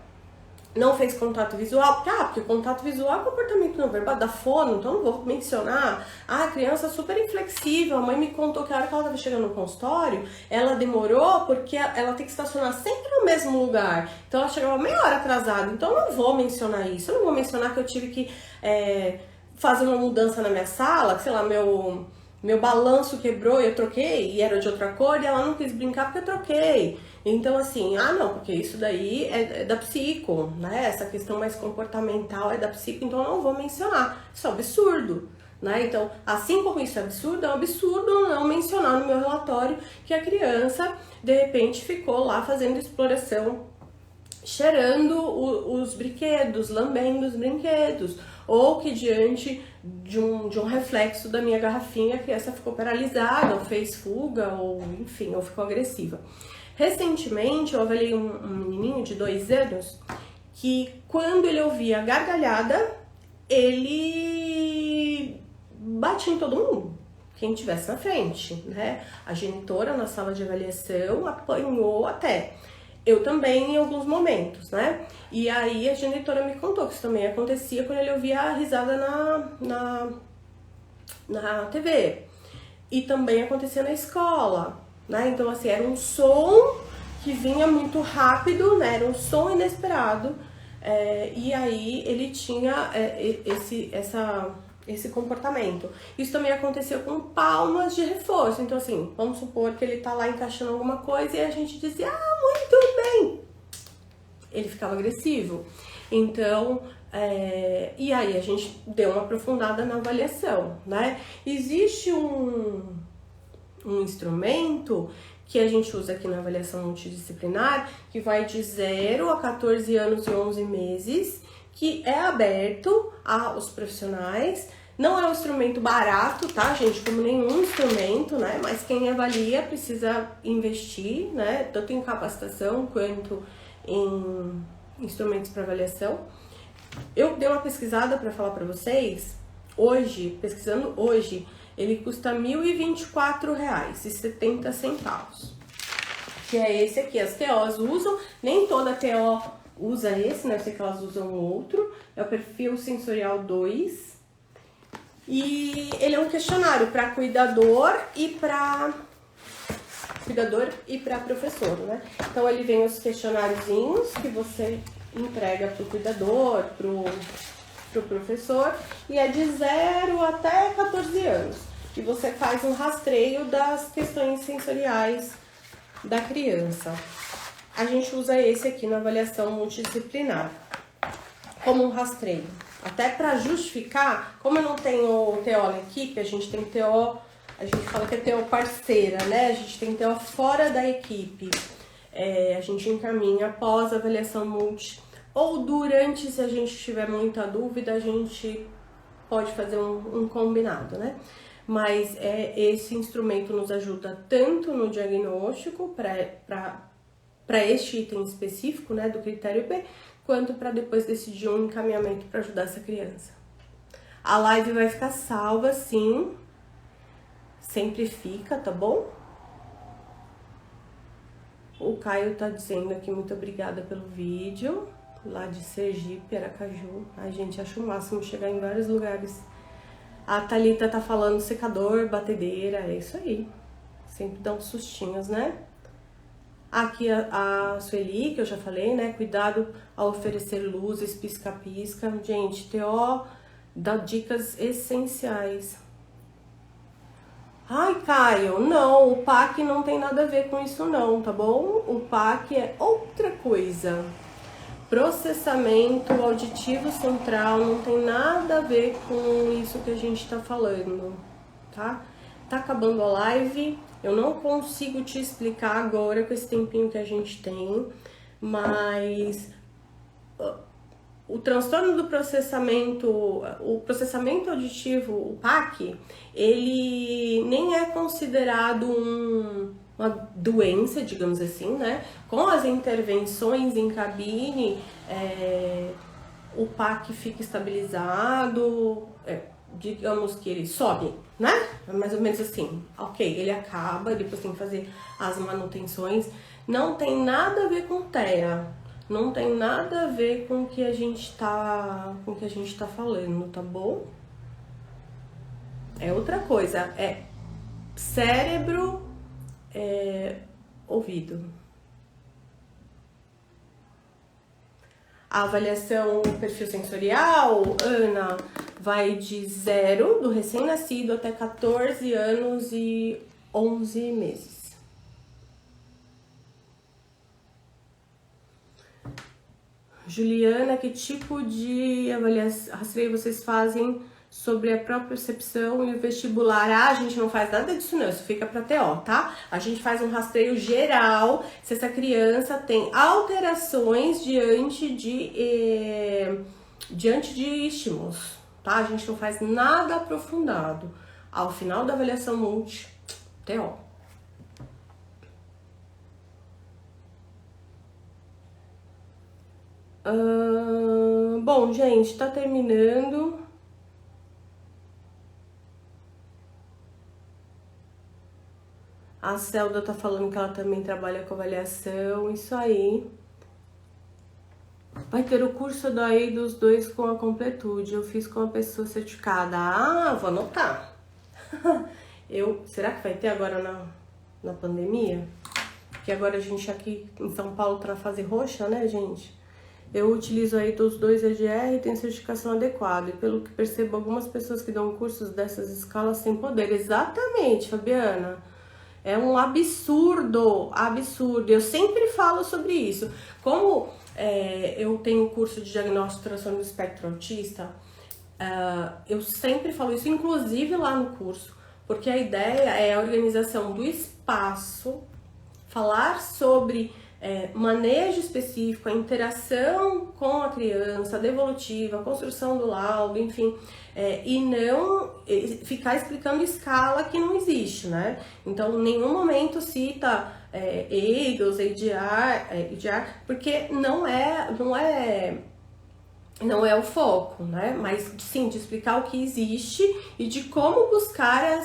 não fez contato visual, porque contato visual é comportamento não verbal da fono, então não vou mencionar. A criança super inflexível, a mãe me contou que a hora que ela estava chegando no consultório, ela demorou porque ela tem que estacionar sempre no mesmo lugar, então ela chegava meia hora atrasada, então eu não vou mencionar isso, eu não vou mencionar que eu tive que fazer uma mudança na minha sala, sei lá, meu balanço quebrou e eu troquei, e era de outra cor, e ela não quis brincar porque eu troquei. Então, assim, não, porque isso daí é da psico, né? Essa questão mais comportamental é da psico, então eu não vou mencionar. Isso é um absurdo, né? Então, assim como isso é um absurdo não mencionar no meu relatório que a criança, de repente, ficou lá fazendo exploração, cheirando os brinquedos, lambendo os brinquedos, ou que diante de um reflexo da minha garrafinha a criança ficou paralisada, ou fez fuga, ou enfim, ou ficou agressiva. Recentemente eu avaliei um menininho de 2 anos que quando ele ouvia gargalhada, ele batia em todo mundo, quem estivesse na frente, né? A genitora na sala de avaliação apanhou até. Eu também em alguns momentos, né? E aí a genitora me contou que isso também acontecia quando ele ouvia a risada na TV. E também acontecia na escola, né? Então, assim, era um som que vinha muito rápido, né? Era um som inesperado. E aí ele tinha esse comportamento. Isso também aconteceu com palmas de reforço. Então, assim, vamos supor que ele tá lá encaixando alguma coisa e a gente dizia, muito bem. Ele ficava agressivo. Então, e aí a gente deu uma aprofundada na avaliação, né? Existe um instrumento que a gente usa aqui na avaliação multidisciplinar, que vai de 0 a 14 anos e 11 meses, que é aberto aos profissionais. Não é um instrumento barato, tá, gente? Como nenhum instrumento, né? Mas quem avalia precisa investir, né? Tanto em capacitação quanto em instrumentos para avaliação. Eu dei uma pesquisada para falar para vocês. Pesquisando hoje, ele custa R$ 1.024,70. Que é esse aqui. As TOs usam, nem toda TO usa esse, né? Eu sei que elas usam outro. É o perfil sensorial 2. E ele é um questionário para cuidador e para professor, né? Então ele vem os questionáriozinhos que você entrega pro cuidador, pro professor, e é de 0 até 14 anos. E você faz um rastreio das questões sensoriais da criança. A gente usa esse aqui na avaliação multidisciplinar como um rastreio. Até para justificar, como eu não tenho TO na equipe, a gente tem TO, a gente fala que é TO parceira, né? A gente tem TO fora da equipe. A gente encaminha após a avaliação multi, ou durante, se a gente tiver muita dúvida, a gente pode fazer um combinado, né? Mas esse instrumento nos ajuda tanto no diagnóstico para este item específico, né, do critério B, quanto para depois decidir um encaminhamento para ajudar essa criança. A live vai ficar salva, sim. Sempre fica, tá bom? O Caio tá dizendo aqui, muito obrigada pelo vídeo. Lá de Sergipe, Aracaju. Ai, gente, acho o máximo chegar em vários lugares. A Thalita tá falando secador, batedeira, é isso aí. Sempre dá uns sustinhos, né? Aqui a Sueli, que eu já falei, né? Cuidado ao oferecer luzes, pisca-pisca. Gente, TO dá dicas essenciais. Ai, Caio, não, o PAC não tem nada a ver com isso não, tá bom? O PAC é outra coisa. Processamento auditivo central não tem nada a ver com isso que a gente tá falando, tá? Tá acabando a live, eu não consigo te explicar agora com esse tempinho que a gente tem, mas o transtorno do processamento, o processamento auditivo, o PAC, ele nem é considerado uma doença, digamos assim, né? Com as intervenções em cabine, o PAC fica estabilizado, digamos que ele sobe, né? É mais ou menos assim. Ok, ele acaba, depois tem que fazer as manutenções. Não tem nada a ver com TEA. Não tem nada a ver com o que a gente tá falando, tá bom? É outra coisa, é cérebro, ouvido. A avaliação perfil sensorial, Ana, vai de 0 do recém-nascido até 14 anos e 11 meses. Juliana, que tipo de avaliação, rastreio vocês fazem sobre a própria percepção e o vestibular? Ah, a gente não faz nada disso não, isso fica para TO, tá? A gente faz um rastreio geral se essa criança tem alterações diante de estímulos, tá? A gente não faz nada aprofundado. Ao final da avaliação multi, TO. Bom, gente, tá terminando. A Celda tá falando que ela também trabalha com avaliação, isso aí. Vai ter o curso daí dos dois com a completude. Eu fiz com a pessoa certificada. Ah, vou anotar. Será que vai ter agora na pandemia? Porque agora a gente aqui em São Paulo tá na fase roxa, né, gente? Eu utilizo aí dos dois EGR e tenho certificação adequada. E pelo que percebo, algumas pessoas que dão cursos dessas escalas têm poder. Exatamente, Fabiana. É um absurdo, absurdo. Eu sempre falo sobre isso. Como eu tenho curso de diagnóstico de transtorno do espectro autista, eu sempre falo isso, inclusive lá no curso, porque a ideia é a organização do espaço, falar sobre manejo específico, a interação com a criança, a devolutiva, a construção do laudo, enfim, e não ficar explicando escala que não existe, né? Então, em nenhum momento cita EIDOS, EIDR, porque não é o foco, né? Mas sim, de explicar o que existe e de como buscar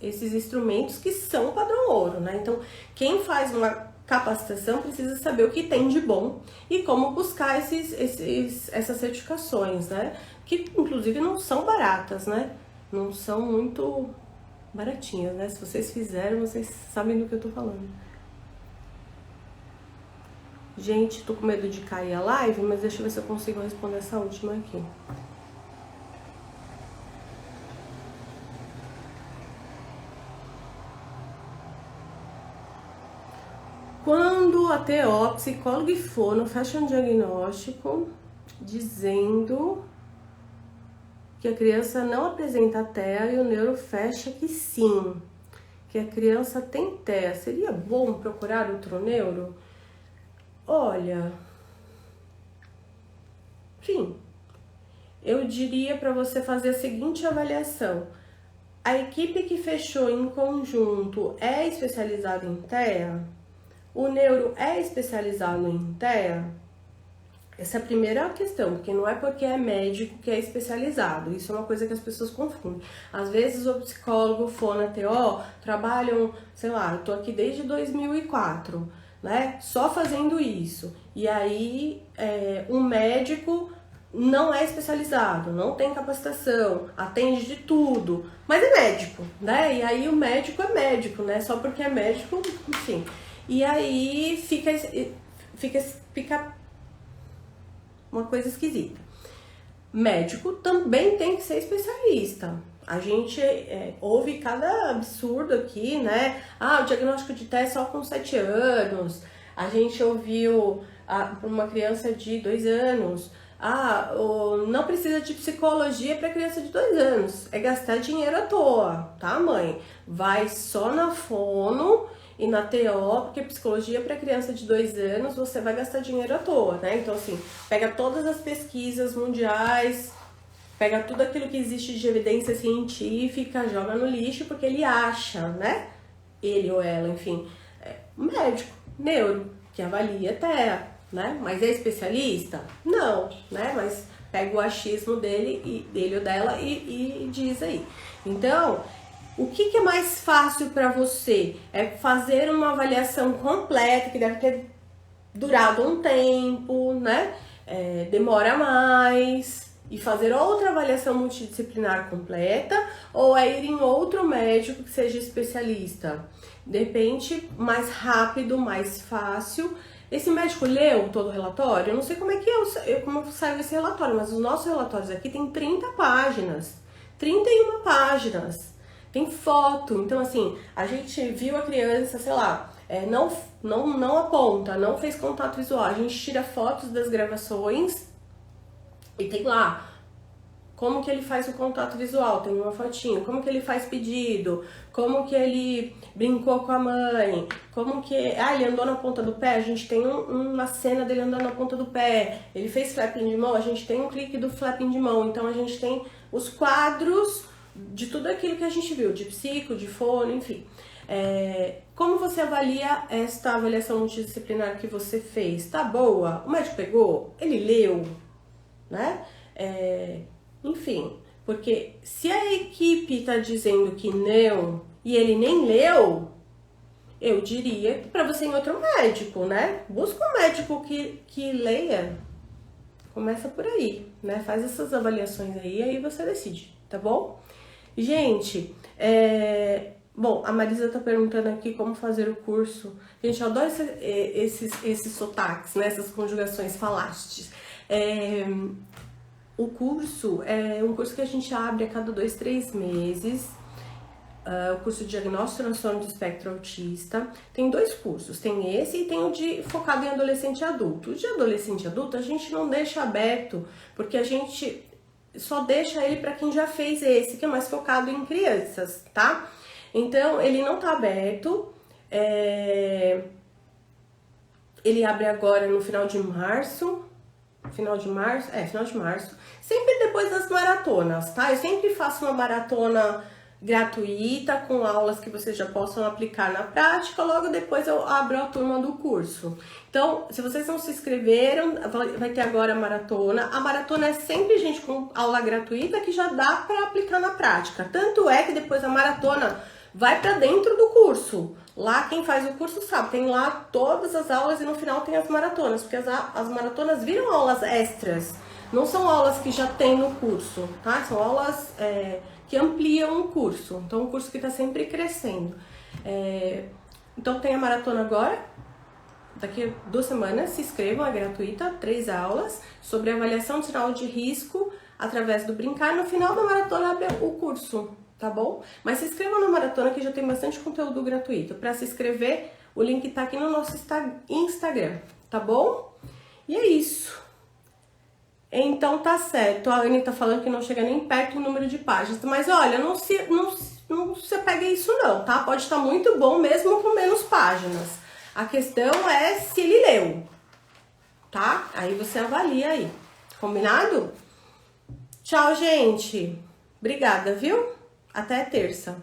esses instrumentos que são padrão ouro, né? Então, quem faz uma capacitação precisa saber o que tem de bom e como buscar essas certificações, né? Que inclusive não são baratas, né? Não são muito baratinhas, né? Se vocês fizeram, vocês sabem do que eu tô falando. Gente, tô com medo de cair a live, mas deixa eu ver se eu consigo responder essa última aqui. Quando a TO, psicólogo e fono, fecha um diagnóstico dizendo que a criança não apresenta TEA e o neuro fecha que sim, que a criança tem TEA, seria bom procurar outro neuro? Olha, sim, eu diria para você fazer a seguinte avaliação. A equipe que fechou em conjunto é especializada em TEA? O neuro é especializado em TEA? Essa é a primeira questão, porque não é porque é médico que é especializado. Isso é uma coisa que as pessoas confundem. Às vezes o psicólogo, o fono, a TO trabalham, sei lá, eu tô aqui desde 2004, né? Só fazendo isso. E aí um médico não é especializado, não tem capacitação, atende de tudo, mas é médico, né? E aí o médico é médico, né? Só porque é médico, enfim. E aí fica uma coisa esquisita. Médico também tem que ser especialista. A gente ouve cada absurdo aqui, né? Ah, o diagnóstico de TEA é só com 7 anos. A gente ouviu uma criança de 2 anos. Ah, não precisa de psicologia para criança de 2 anos. É gastar dinheiro à toa, tá, mãe? Vai só na fono e na TO, porque psicologia para criança de 2 anos você vai gastar dinheiro à toa, né? Então, assim, pega todas as pesquisas mundiais, pega tudo aquilo que existe de evidência científica, joga no lixo, porque ele acha, né? Ele ou ela, enfim, um médico, neuro, que avalia TEA, né? Mas é especialista? Não, né? Mas pega o achismo dele ou dela e diz aí. Então, o que é mais fácil para você? É fazer uma avaliação completa, que deve ter durado um tempo, né? Demora mais, e fazer outra avaliação multidisciplinar completa, ou é ir em outro médico que seja especialista? De repente, mais rápido, mais fácil. Esse médico leu todo o relatório? Eu não sei como é que como saiu esse relatório, mas os nossos relatórios aqui tem 30 páginas, 31 páginas. Tem foto, então assim, a gente viu a criança, sei lá, não aponta, não fez contato visual, a gente tira fotos das gravações e tem lá como que ele faz o contato visual, tem uma fotinho, como que ele faz pedido, como que ele brincou com a mãe, como que... ele andou na ponta do pé, a gente tem uma cena dele andando na ponta do pé, ele fez flapping de mão, a gente tem um clique do flapping de mão, então a gente tem os quadros de tudo aquilo que a gente viu, de psico, de fono, enfim. Como você avalia esta avaliação multidisciplinar que você fez? Tá boa? O médico pegou? Ele leu? Né? Enfim, porque se a equipe tá dizendo que não e ele nem leu, eu diria para você ir em outro médico, né? Busca um médico que leia. Começa por aí, né? Faz essas avaliações aí você decide, tá bom? Gente, bom, a Marisa tá perguntando aqui como fazer o curso. Gente, eu adoro esses sotaques, né? Essas conjugações falastes. O curso é um curso que a gente abre a cada 2, 3 meses. O curso de diagnóstico e transtorno do espectro autista. Tem 2 cursos, tem esse e tem o de focado em adolescente e adulto. O de adolescente e adulto a gente não deixa aberto, porque a gente só deixa ele para quem já fez esse, que é mais focado em crianças, tá? Então, ele não tá aberto, ele abre agora no final de março, final de março, sempre depois das maratonas, tá? Eu sempre faço uma maratona gratuita, com aulas que vocês já possam aplicar na prática, logo depois eu abro a turma do curso. Então, se vocês não se inscreveram, vai ter agora a maratona. A maratona é sempre, gente, com aula gratuita que já dá para aplicar na prática. Tanto é que depois a maratona vai para dentro do curso. Lá quem faz o curso sabe, tem lá todas as aulas e no final tem as maratonas, porque as maratonas viram aulas extras. Não são aulas que já tem no curso, tá? São aulas que ampliam o curso. Então, um curso que está sempre crescendo. Então, tem a maratona agora. Daqui a 2 semanas, se inscrevam, é gratuita, 3 aulas sobre avaliação de sinal de risco através do brincar. No final da maratona, abre o curso, tá bom? Mas se inscrevam na maratona que já tem bastante conteúdo gratuito. Para se inscrever, o link tá aqui no nosso Instagram, tá bom? E é isso. Então tá certo, a Anne tá falando que não chega nem perto do número de páginas, mas olha, não se apega a isso não, tá? Pode estar muito bom mesmo com menos páginas. A questão é se ele leu, tá? Aí você avalia aí, combinado? Tchau, gente. Obrigada, viu? Até terça.